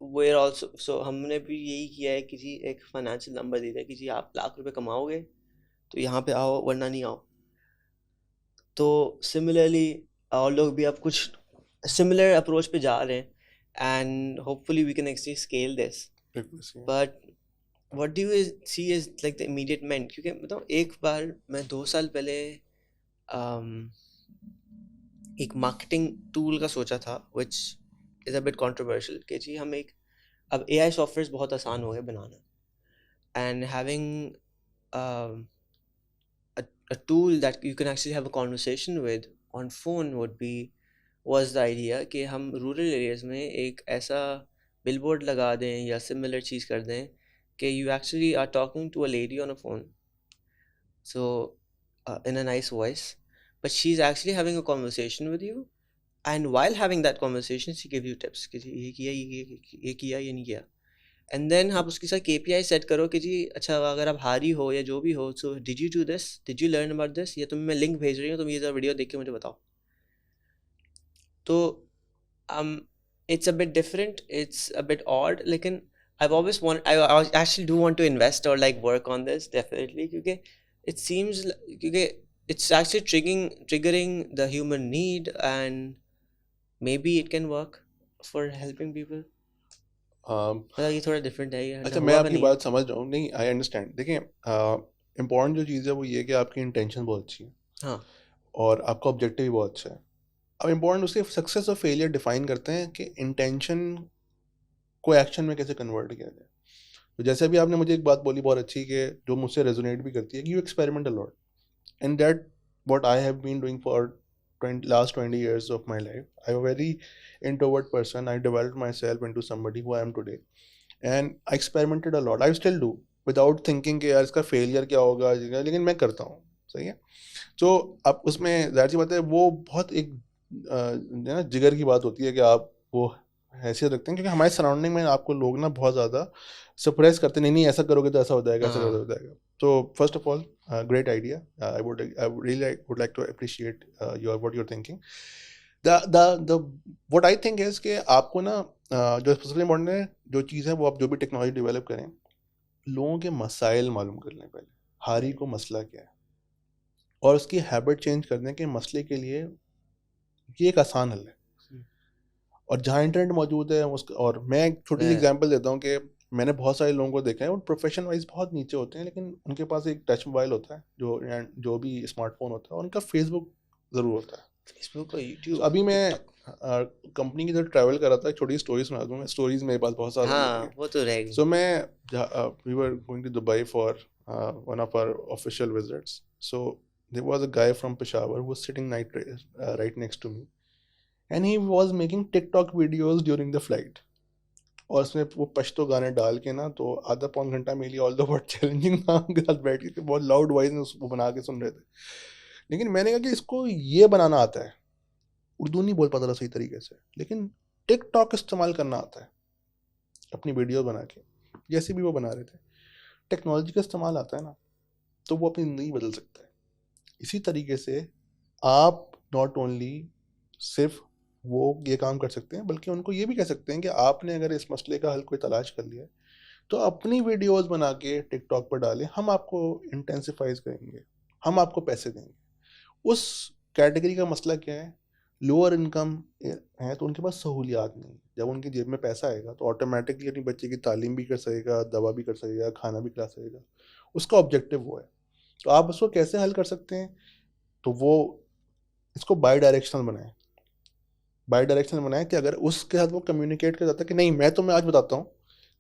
we're also, so हमने भी यही किया है कि जी एक फाइनेंशियल नंबर दे दिया कि जी आप लाख रुपए कमाओगे तो यहाँ पे आओ वरना नहीं आओ. तो सिमिलरली और लोग भी अब कुछ सिमिलर अप्रोच पे जा रहे हैं and hopefully we can actually scale this. But what do you see is like the immediate मेंट? क्योंकि मतलब एक बार मैं 2 साल पहले एक मार्केटिंग टूल का सोचा था which is a bit controversial कि जी हम एक, अब AI सॉफ्टवेयर बहुत आसान हो गया बनाना and having a tool that you can actually have a conversation with on phone was the idea कि हम rural areas में एक ऐसा billboard लगा दें या similar चीज़ कर दें कि you actually are talking to a lady on a phone, so in a nice voice, but she's actually having a conversation with you, and while having that conversation she gives you tips कि जी ये किया, ये किया, ये नहीं किया. And then आप उसके साथ KPI सेट करो कि जी अच्छा अगर आप हारी हो या जो भी हो, so did you do this, did you learn about this, या तुम्हें मैं लिंक भेज रही हूँ, तुम ये वीडियो देख के मुझे बताओ. तो it's a bit different, it's a bit odd, लेकिन I actually do want to invest or like work on this definitely क्योंकि it seems क्योंकि it's actually triggering the human need and maybe it can work for helping people. ये थोड़ा different है. अच्छा, मैं आपकी बात समझ रहा हूँ. नहीं, आई अंडरस्टैंड. देखिए इम्पोर्टेंट जो चीज़ है वो ये कि आपकी इंटेंशन बहुत अच्छी है. हाँ. और आपका ऑब्जेक्टिव भी बहुत अच्छा है. अब इम्पोर्टेंट उसके सक्सेस और फेलियर डिफाइन करते हैं कि इंटेंशन को एक्शन में कैसे कन्वर्ट किया जाए. तो जैसे अभी आपने मुझे एक बात बोली बहुत अच्छी कि जो मुझसे रेजोनेट भी करती है कि you experiment a lot, and that what I have been doing for last 20 years of my life. I'm a very introvert person. I developed myself into somebody who I am today, and I experimented a lot. I still do without thinking कि यार इसका failure क्या होगा, लेकिन मैं करता हूँ. सही है. तो अब उसमें जाहिर सी बात है वो बहुत एक ना जिगर की बात होती है कि आप वो हैसियत रखते हैं क्योंकि हमारे सराउंडिंग में आपको लोग ना बहुत ज़्यादा सप्रेस करते हैं. नहीं ऐसा करोगे तो ऐसा हो जाएगा, ऐसा हो जाएगा. तो first of all great idea. I would like to appreciate what you're thinking. The what I think is कि आपको ना जो सबसे इम्पोर्टेंट है जो चीज़ है वो आप जो भी टेक्नोलॉजी डेवलप करें, लोगों के मसाइल मालूम कर लें पहले. हारी को मसला क्या है और उसकी हैबिट चेंज कर दें कि मसले के लिए ये एक आसान हल है. और जहाँ इंटरनेट मौजूद है उसका, और मैं एक छोटी सी एग्जांपल देता हूँ कि मैंने बहुत सारे लोगों को देखा है, वो प्रोफेशन वाइज बहुत नीचे होते हैं लेकिन उनके पास एक टच मोबाइल होता है, जो भी स्मार्टफोन होता है, और उनका फेसबुक ज़रूर होता है. फेसबुक और यूट्यूब. तो अभी मैं कंपनी की तरफ ट्रैवल कर रहा था. एक छोटी स्टोरी सुना दूँ. स्टोरीज मेरे पास बहुत सारी हैं. वो तो रहेगी. सो मैं we were going to Dubai for one of our official visits. So there was a guy from Peshawar who was sitting right next to me, and he was making TikTok videos during the flight. और उसमें वो पश्तो गाने डाल के ना, तो आधा पौन घंटा मेरे लिए ऑल द बहुत चैलेंजिंग था. उनके साथ बैठ के बहुत लाउड वॉइस में उसको बना के सुन रहे थे. लेकिन मैंने कहा कि इसको ये बनाना आता है. उर्दू नहीं बोल पाता था सही तरीके से, लेकिन टिकटॉक इस्तेमाल करना आता है अपनी वीडियो बना के, जैसे भी वो बना रहे थे. टेक्नोलॉजी का इस्तेमाल आता है ना, तो वो अपनी ज़िंदगी बदल सकता है. इसी तरीके से आप नॉट ओनली सिर्फ वो ये काम कर सकते हैं, बल्कि उनको ये भी कह सकते हैं कि आपने अगर इस मसले का हल कोई तलाश कर लिया है तो अपनी वीडियोस बना के टिकटॉक पर डालें, हम आपको इंटेंसिफाइज करेंगे, हम आपको पैसे देंगे। उस कैटेगरी का मसला क्या है, लोअर इनकम है तो उनके पास सहूलियात नहीं। जब उनकी जेब में पैसा आएगा तो ऑटोमेटिकली अपनी बच्चे की तालीम भी कर सकेगा, दवा भी कर सकेगा, खाना भी खिला सकेगा। उसका ऑब्जेक्टिव वो है। तो आप उसको कैसे हल कर सकते हैं, तो वो इसको बाई डायरेक्शनल बनाएं। बाई डायरेक्शनल बनाएं कि अगर उसके साथ वो कम्युनिकेट कर जाता है कि नहीं मैं तुम्हें आज बताता हूँ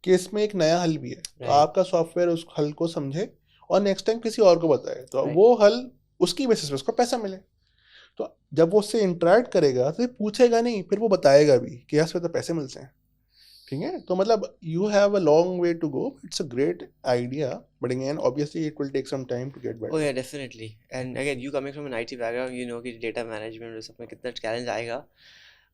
कि इसमें एक नया हल भी है, तो Right. आपका सॉफ्टवेयर उस हल को समझे और नेक्स्ट टाइम किसी और को बताए, तो Right. वो हल उसकी बेसिस पे उसको पैसा मिले। तो जब वो उससे इंटरेक्ट करेगा तो पूछेगा नहीं, फिर वो बताएगा भी कि यार इसमें तो पैसे मिलते हैं। ठीक है, तो मतलब you have a long way to go, it's a great idea, but again obviously it will take some time to get Oh better. yeah, definitely. And again, you coming from an IT background, you know कि data management और सब में कितना challenge आएगा.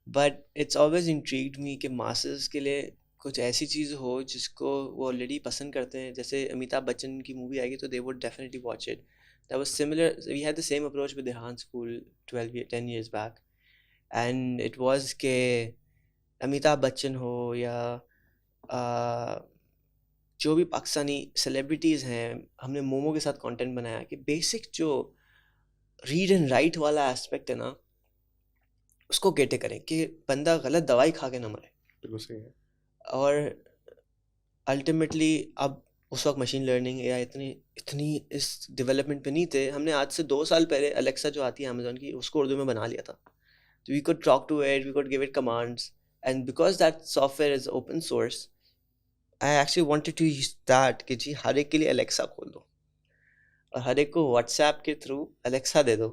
But it's always intrigued me कि masses के लिए कुछ ऐसी चीज़ हो जिसको वो already पसंद करते हैं. जैसे अमिताभ बच्चन की मूवी आएगी तो they would definitely watch it. That was similar. We had the same approach with the Han School 10 years back. And it was के अमिताभ बच्चन हो या जो भी पाकिस्तानी सेलिब्रिटीज़ हैं, हमने मोमो के साथ कंटेंट बनाया कि बेसिक जो रीड एंड राइट वाला एस्पेक्ट है ना, उसको गेटे करें कि बंदा गलत दवाई खा के ना मरे। बिल्कुल सही है। और अल्टीमेटली अब उस वक्त मशीन लर्निंग या इतनी इतनी इस डेवलपमेंट पे नहीं थे। हमने आज से 2 साल पहले अलेक्सा जो आती है अमेजोन की, उसको उर्दू में बना लिया था। तो we could talk to it, we could give it commands, and because that software is open source, I actually wanted to use that कि जी हर एक के लिए अलेक्सा खोल दो और हर एक को व्हाट्सएप के थ्रू अलेक्सा दे दो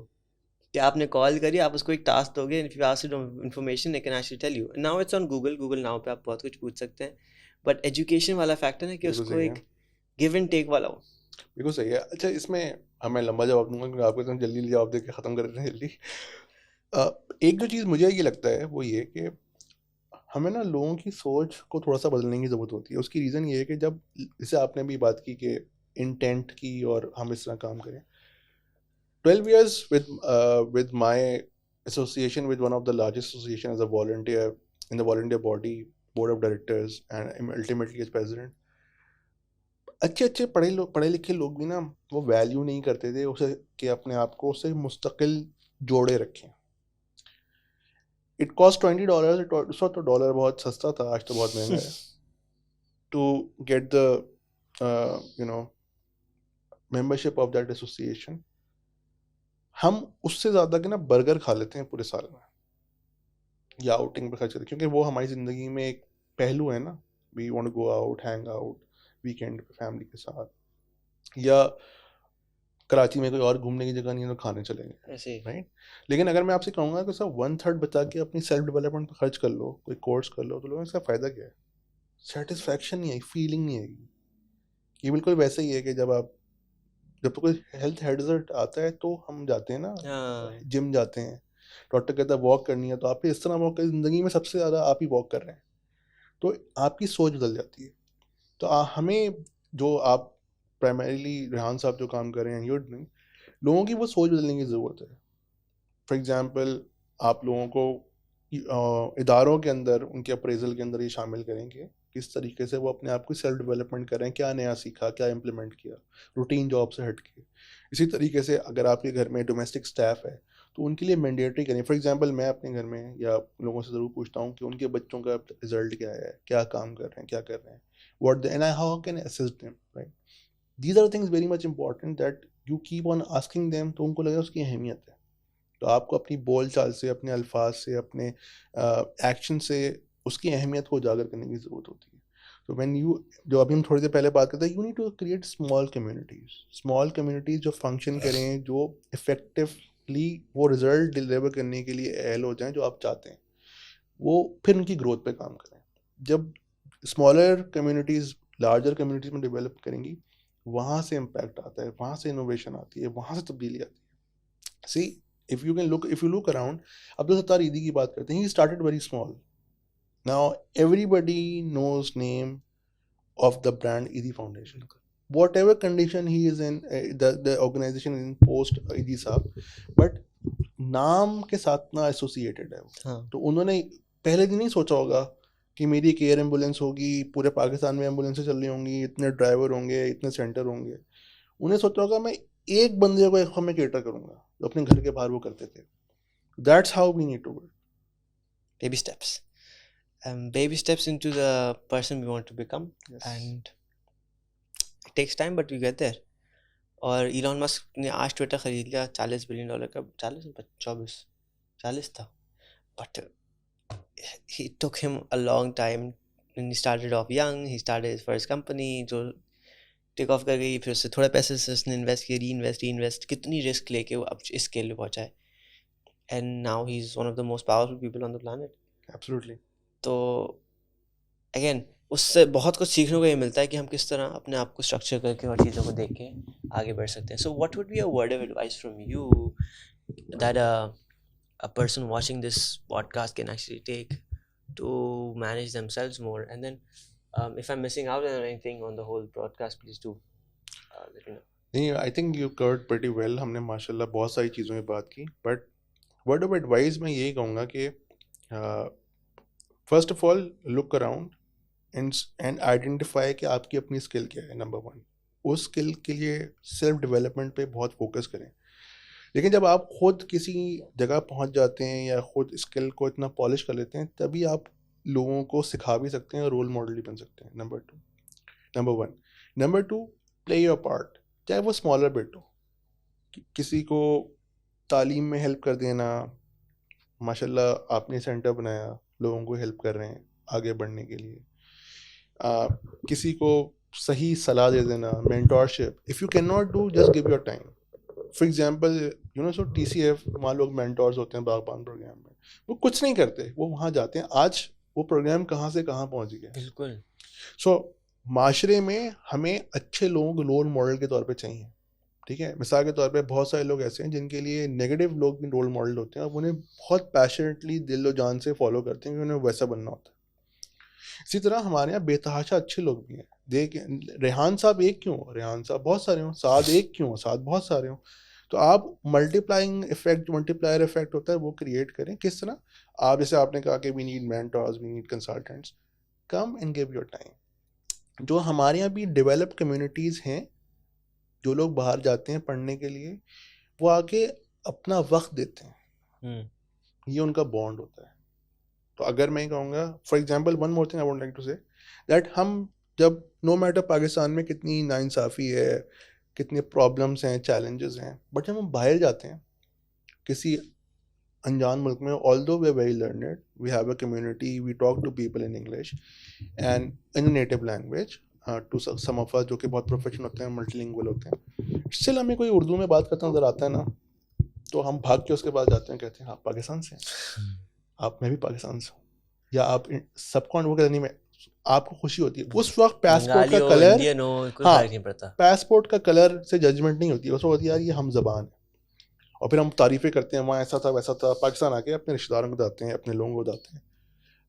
कि आपने कॉल करी, आप उसको एक टास्क दोगे, if you ask it information it can actually tell you. Now it's on Google now पे आप बहुत कुछ पूछ सकते हैं, बट एजुकेशन वाला फैक्टर है कि बिल्कुल उसको सही एक है। गिव एंड टेक वाला हो। बिल्कुल सही है। अच्छा, इसमें मैं लंबा जवाब दूंगा क्योंकि आपको एकदम जल्दी जवाब दे के ख़त्म कर देते हैं जल्दी। एक जो चीज़ मुझे ये लगता है वो ये कि हमें ना लोगों की सोच को थोड़ा सा बदलने की ज़रूरत होती है। उसकी रीज़न ये है कि जब जैसे आपने भी बात की कि इंटेंट की और हम इस तरह काम करें। 12 years with my association with one of the largest association as a volunteer in the volunteer body board of directors and ultimately as president, अच्छे पढ़े लिखे लोग भी ना वो वैल्यू नहीं करते थे उसे कि अपने आप को उससे मुस्तकिल जोड़े रखें। इट कॉस्ट $20, उस वक्त तो डॉलर बहुत सस्ता था, आज तो बहुत महंगा है, to get the you know membership of that association. हम उससे ज़्यादा के ना बर्गर खा लेते हैं पूरे साल में या आउटिंग पे खर्च करते हैं, क्योंकि वो हमारी ज़िंदगी में एक पहलू है ना। We want to go out, hang out weekend पे फैमिली के साथ, या कराची में कोई और घूमने की जगह नहीं है तो खाने चलेंगे, ऐसे राइट। लेकिन अगर मैं आपसे कहूँगा कि सब 1/3 बचा के अपनी सेल्फ डेवलपमेंट पर खर्च कर लो, कोई कोर्स कर लो, तो लोगों इसका फ़ायदा क्या है? सेटिस्फैक्शन नहीं आएगी, फीलिंग नहीं आएगी। ये बिल्कुल वैसे ही है कि जब तो कोई हेल्थ हैज़र्ड आता है तो हम जाते हैं ना, हाँ जिम जाते हैं, डॉक्टर कहता है वॉक करनी है तो आप इस तरह वॉक करें, ज़िंदगी में सबसे ज़्यादा आप ही वॉक कर रहे हैं, तो आपकी सोच बदल जाती है। तो हमें जो आप प्राइमरीली रेहान साहब जो काम कर रहे हैं, लोगों की वो सोच बदलने की ज़रूरत है। फॉर एग्ज़ाम्पल, आप लोगों को इदारों के अंदर उनके अप्रेजल के अंदर ये शामिल करेंगे किस तरीके से वो अपने आप को सेल्फ डेवलपमेंट करें, क्या नया सीखा, क्या इम्प्लीमेंट किया रूटीन जॉब से हट के। इसी तरीके से अगर आपके घर में डोमेस्टिक स्टाफ है तो उनके लिए मैंडेटरी करें। फॉर एग्जांपल, मैं अपने घर में या लोगों से ज़रूर पूछता हूँ कि उनके बच्चों का रिजल्ट क्या है, क्या काम कर रहे हैं, क्या कर रहे हैं, what they and how can assist them, right. These are things very much important that you keep on asking them, तो उनको लगे उसकी अहमियत है। तो आपको अपनी बोल चाल से, अपने अल्फाज से, अपने एक्शन से उसकी अहमियत को उजागर करने की ज़रूरत होती है। तो व्हेन यू, जो अभी हम थोड़ी देर पहले बात करते हैं, you need to create small communities जो फंक्शन करें, जो इफ़ेक्टिवली वो रिजल्ट डिलीवर करने के लिए अहल हो जाएं जो आप चाहते हैं, वो फिर उनकी ग्रोथ पे काम करें। जब स्मॉलर कम्युनिटीज़ लार्जर कम्युनिटीज़ में डेवलप करेंगी, वहाँ से इम्पैक्ट आता है, वहाँ से इनोवेशन आती है, वहाँ से तब्दीली आती है। सी, if you look around, Abdul Sattar Eidi की बात करते हैं, he started very small. Now everybody knows name of the brand Eidi Foundation. Whatever condition he is in, the organization is in post Eidi Saab, but नाम के साथ ना associated है वो। हाँ तो उन्होंने पहले दिन ही सोचा होगा कि मेरी एक एयर एम्बुलेंस होगी, पूरे पाकिस्तान में एम्बुलेंसें चल रही होंगी, इतने ड्राइवर होंगे, इतने सेंटर होंगे। उन्हें सोचा होगा मैं एक बंदे को एक हमें केटर करूंगा, जो अपने घर के बाहर वो करते थे। That's how we need to work. baby steps baby steps into the person we want to become and it takes time but we get there और इलॉन मस्क ने आज ट्विटर खरीद लिया $40 बिलियन का 40 था but it took him a long time and he started off young he started his first company जो take off कर गई फिर उससे थोड़ा पैसे से उसने इन्वेस्ट किया री इन्वेस्ट कितनी रिस्क लेके वो अब इस स्केल पे पहुंचा है and now he is one of the most powerful people on the planet absolutely. तो अगेन उससे बहुत कुछ सीखने को ये मिलता है कि हम किस तरह अपने आप को स्ट्रक्चर करके और चीज़ों को देख के आगे बढ़ सकते हैं so what would be a word of advice from you that a person watching this podcast can actually take to manage themselves more and then if I'm missing out on anything on the whole broadcast please do let me know नहीं, I think you covered pretty well. हमने माशाल्लाह बहुत सारी चीज़ों में बात की, but word of advice मैं यही कहूँगा कि first of all look around and identify कि आपकी अपनी स्किल क्या है। नंबर 1, उस स्किल के लिए सेल्फ डेवलपमेंट पे बहुत फोकस करें। लेकिन जब आप खुद किसी जगह पहुंच जाते हैं या खुद स्किल को इतना पॉलिश कर लेते हैं, तभी आप लोगों को सिखा भी सकते हैं और रोल मॉडल भी बन सकते हैं। Number 1। Number 2, play your part, चाहे वो स्मॉलर बिट हो। किसी को तालीम में हेल्प कर देना, माशाल्लाह आपने सेंटर बनाया, लोगों को हेल्प कर रहे हैं आगे बढ़ने के लिए। किसी को सही सलाह दे देना, mentorship. If you can not do, just give your time. For example so TCF, वहाँ लोग मेंटोर्स होते हैं बागबान प्रोग्राम में, वो कुछ नहीं करते, वो वहाँ जाते हैं। आज वो प्रोग्राम कहाँ से कहाँ पहुँच गया। बिल्कुल। सो माशरे में हमें अच्छे लोग रोल मॉडल के तौर पे चाहिए, ठीक है। मिसाल के तौर पे बहुत सारे लोग ऐसे हैं जिनके लिए नेगेटिव लोग भी रोल मॉडल होते हैं, अब उन्हें बहुत पैशनेटली दिल और जान से फॉलो करते हैं, क्योंकि उन्हें वैसा बनना होता है। इसी तरह हमारे यहाँ बेतहाशा अच्छे लोग भी हैं। देख, रेहान साहब एक क्यों, रेहान साहब बहुत सारे हों, साद एक क्यों, साद बहुत सारे हों। तो आप मल्टीप्लाइंग इफेक्ट, मल्टीप्लायर इफेक्ट होता है, वो क्रिएट करें। किस तरह? आप जैसे आपने कहा कि we need mentors, we need consultants, come and give your time. जो हमारे यहाँ भी डेवलप कम्युनिटीज़ हैं, जो लोग बाहर जाते हैं पढ़ने के लिए, वो आके अपना वक्त देते हैं, ये उनका बॉन्ड होता है। तो अगर मैं कहूँगा, for example, one more thing I would like to say, that हम जब, नो मैटर पाकिस्तान में कितनी नाइंसाफ़ी है, कितने प्रॉब्लम्स हैं, चैलेंजेस हैं, बट जब हम बाहर जाते हैं किसी अनजान मुल्क में, although we are very learned, we have a community, we talk to people in English and in native language, to some of us जो कि बहुत प्रोफेशनल होते हैं, मल्टीलिंगुअल होते हैं, स्टिल हमें कोई उर्दू में बात करता नजर आता है ना, तो हम भाग के उसके पास जाते हैं, कहते हैं आप पाकिस्तान से हैं, आप, मैं भी पाकिस्तान से हूँ, या आप सबको वो कहते नहीं, मैं, आपको खुशी होती है उस वक्त। पासपोर्ट का कलर, हाँ, पासपोर्ट का कलर से जजमेंट नहीं होती है, उसको होती है यार ये हम ज़बान है, और फिर हम तारीफ़ें करते हैं, वहाँ ऐसा था वैसा था। पाकिस्तान आके अपने रिश्तेदारों को बताते हैं, अपने लोगों को बताते हैं।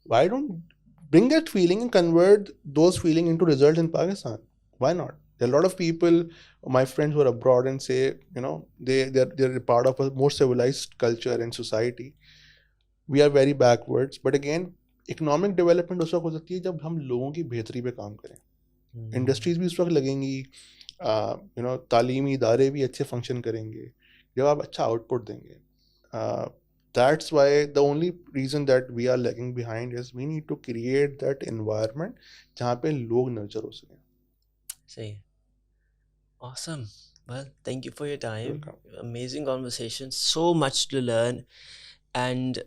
Why don't bring that feeling and convert those feeling into results in Pakistan? Why not? There are a lot of people, my friends who are abroad, and say, they're part of a more civilized culture and society. We are very backwards, but again, economic development उस वक्त हो सकती है जब हम लोगों की बेहतरी पे काम करें। इंडस्ट्रीज भी उस वक्त लगेंगी, तालीमी इदारे भी अच्छे फंक्शन करेंगे जब आप अच्छा आउटपुट देंगे। That's why the only reason that we are lagging behind is we need to create that environment जहाँ पे लोग नर्चर हो सकें। सही है। Awesome. Well, thank you for your time. Welcome. Amazing conversation. So much to learn. And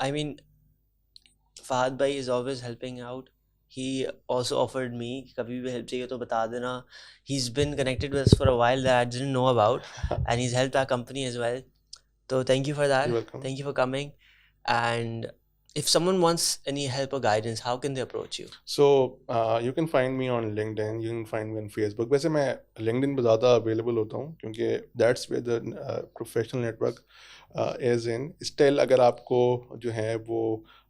I mean, Fahad bhai is always helping out. He also offered me, kabhi bhi help chahiye to bata dena. He's been connected with us for a while that I didn't know about, and he's helped our company as well. So thank you for that. You're welcome. Thank you for coming. And if someone wants any help or guidance, how can they approach you? So you can find me on LinkedIn. You can find me on Facebook. वैसे मैं LinkedIn पे ज़्यादा available होता हूँ क्योंकि that's where the professional network is in. Still अगर आपको जो है वो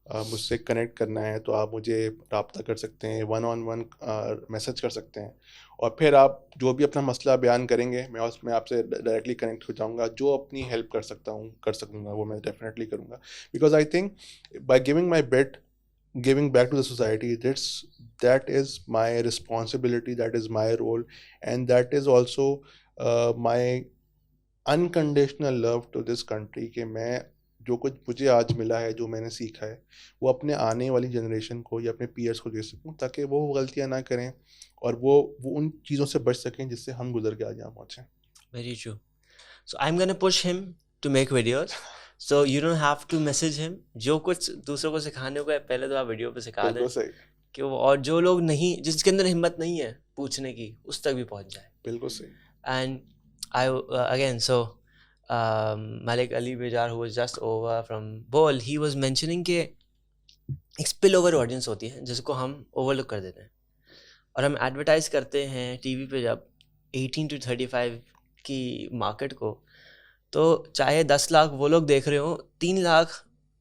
मुझसे कनेक्ट करना है तो आप मुझे रब्ता कर सकते हैं, 1-on-1 मैसेज कर सकते हैं, और फिर आप जो भी अपना मसला बयान करेंगे मैं उसमें आपसे डायरेक्टली कनेक्ट हो जाऊंगा, जो अपनी हेल्प कर सकूंगा वो मैं डेफिनेटली करूंगा, because I think by giving my bit, giving back to the society, that is my responsibility, that is my role, and that is also my unconditional love to this country कि मैं जो कुछ मुझे आज मिला है, जो मैंने सीखा है, वो अपने आने वाली जनरेशन को या अपने पीयर्स को दे सकूं, ताकि वो गलतियां ना करें और वो उन चीज़ों से बच सकें जिससे हम गुजर के आज यहाँ पहुँचे. Very true. So I'm gonna push him to make videos. So you don't have to message him. जो कुछ दूसरों को सिखाने को है पहले तो आप वीडियो पे सिखा दें कि वो, और जो लोग नहीं, जिसके अंदर हिम्मत नहीं है पूछने की, उस तक भी पहुंच जाए. बिल्कुल सही. And I again, so Malik Ali Bejar, who was just over from Bol, he was mentioning कि एक spill over audience होती है जिसको हम overlook कर देते हैं, और हम advertise करते हैं टीवी पे जब 18 to 35 की मार्केट को, तो चाहे 10 लाख वो लोग देख रहे हो, 3 लाख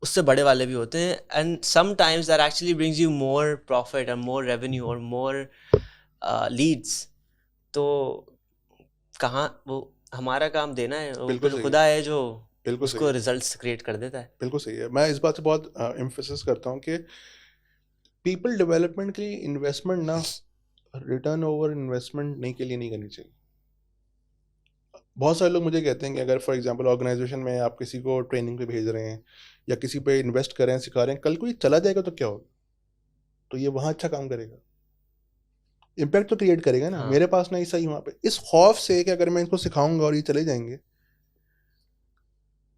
उससे बड़े वाले भी होते हैं, and sometimes that actually brings you more profit और मोर रेवेन्यू और मोर लीड्स. तो कहाँ वो हमारा काम देना है, वो खुदा है जो उसको रिजल्ट्स क्रिएट कर देता है. बिल्कुल सही है. मैं इस बात से बहुत एम्फेसिस करता हूँ कि पीपल डेवलपमेंट की इन्वेस्टमेंट ना रिटर्न ओवर इन्वेस्टमेंट नहीं के लिए नहीं करनी चाहिए. बहुत सारे लोग मुझे कहते हैं कि अगर फॉर एग्जांपल ऑर्गेनाइजेशन में आप किसी को ट्रेनिंग पे भेज रहे हैं या किसी पे इन्वेस्ट कर रहे हैं, सिखा रहे हैं, कल को ये चला जाएगा तो क्या होगा, तो ये वहाँ अच्छा काम करेगा, इम्पैक्ट तो क्रिएट करेगा ना. मेरे पास नहीं सही वहाँ पे, इस खौफ से कि अगर मैं इनको सिखाऊंगा और ये चले जाएंगे,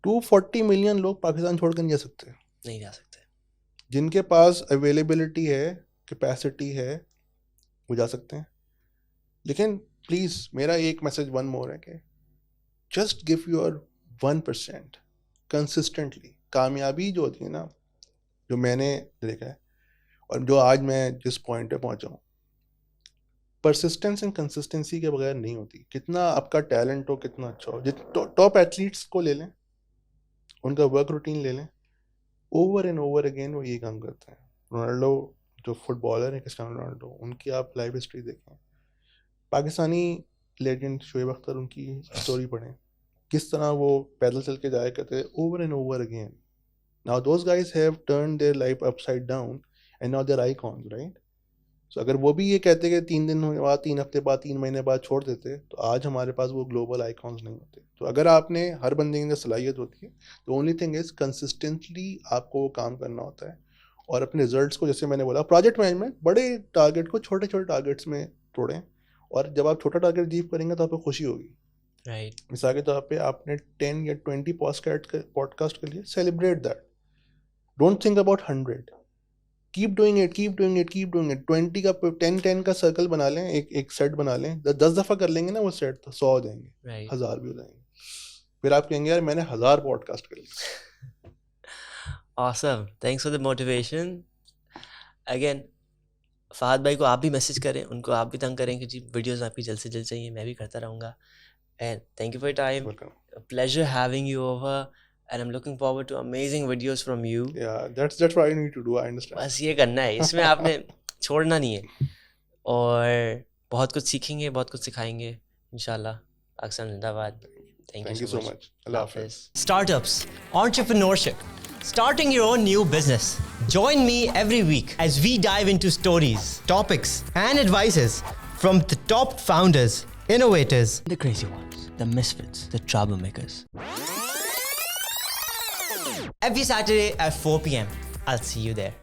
240 मिलियन लोग पाकिस्तान छोड़ कर नहीं जा सकते. नहीं जा सकते. जिनके पास अवेलेबिलिटी है, कैपेसिटी है, वो जा सकते हैं. लेकिन प्लीज़ मेरा एक मैसेज वन मोर है कि जस्ट गिव योर 1% कंसिस्टेंटली. कामयाबी जो होती है ना, जो मैंने देखा है और जो आज मैं जिस पॉइंट पे पहुंचा हूँ, परसिस्टेंस एंड कंसिस्टेंसी के बगैर नहीं होती. कितना आपका टैलेंट हो, कितना अच्छा हो, टॉप एथलीट्स को ले लें, उनका वर्क रूटीन ले लें, ओवर एंड ओवर अगेन वो ये काम करते हैं. रोनाल्डो जो फुटबॉलर है, क्रिस्टियानो रोनाल्डो, उनकी आप लाइफ हिस्ट्री देखें. पाकिस्तानी लेजेंड शोएब अख्तर, उनकी स्टोरी पढ़ें, किस तरह वो पैदल चल के जाया करते, over and over again. Now those guys have turn their life upside down and now their icons, right. So अगर वो भी ये कहते कि 3 दिन बाद, 3 हफ्ते बाद, 3 महीने बाद छोड़ देते, तो आज हमारे पास वो ग्लोबल आइकॉन्स नहीं होते. तो अगर आपने, हर बंदे के अंदर सलाहियत होती है, तो ओनली थिंग इज कंसिस्टेंटली आपको वो काम करना होता है और अपने रिजल्ट्स को, जैसे मैंने बोला, प्रोजेक्ट मैनेजमेंट, बड़े टारगेट को छोटे छोटे टारगेट्स में तोड़ें, और जब आप छोटा टारगेट अचीव करेंगे तो आपको खुशी होगी. राइट. मिसाल के तौर पे आपने 10 या 20 पॉडकास्ट के लिए celebrate that. Don't think about 100. Keep doing it, keep doing it, keep doing it. 20 का 10 का सर्कल बना लें, एक सेट बना लें. 10 दफ़ा कर लेंगे ना वो सेट, तो 100 हो जाएंगे, 1000 भी हो जाएंगे. फिर आप कहेंगे यार मैंने 1000 पॉडकास्ट कर लिए. Awesome. Thanks for the motivation. Again, Fahad भाई को आप भी मैसेज करें, उनको आप भी तंग करें कि जी वीडियोस आपकी जल्द से जल्द चाहिए, मैं भी करता रहूँगा. And thank you for your time. Welcome. A pleasure having you over, and I'm looking forward to amazing videos from you. Yeah, that's what I need to do. I understand. बस ये करना है, इसमें आपने छोड़ना नहीं है, और बहुत कुछ सीखेंगे, बहुत कुछ सिखाएंगे इंशाल्लाह. पाकिस्तान जिंदाबाद. Thank you so much. Allah Hafiz. Startups, entrepreneurship, starting your own new business. Join me every week as we dive into stories, topics, and advices from the top founders, innovators, the crazy ones, the misfits, the troublemakers. Every Saturday at 4 p.m. I'll see you there.